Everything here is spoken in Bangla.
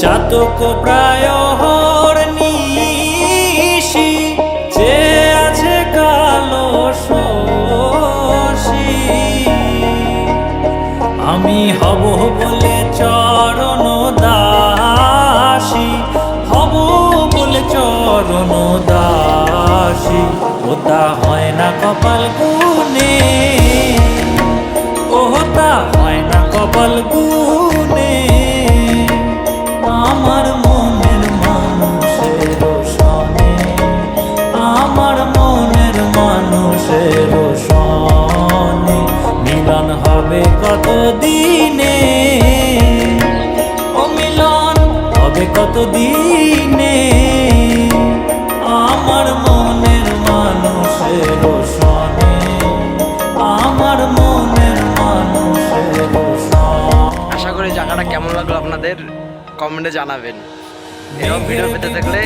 চাতক প্রায় হরনিশি যে আছে কালো শশী। আমি হব বলে চরণ দাসী, হব বলে চরণ দাসী, ওটা হয় না কপাল গুনে, ওটা হয় না কপাল গুনে। আমার মনের মানুষের সনে, আমার মনের মানুষের সনে মিলন হবে কত দিনে, ও মিলন হবে কত দিনে। আমার মনের মানুষের সনে, আমার মনের মানুষের সনে। আশা করি জায়গাটা কেমন লাগলো আপনাদের কমেন্টে জানাবেন। এরকম ভিডিও পেতে থাকলে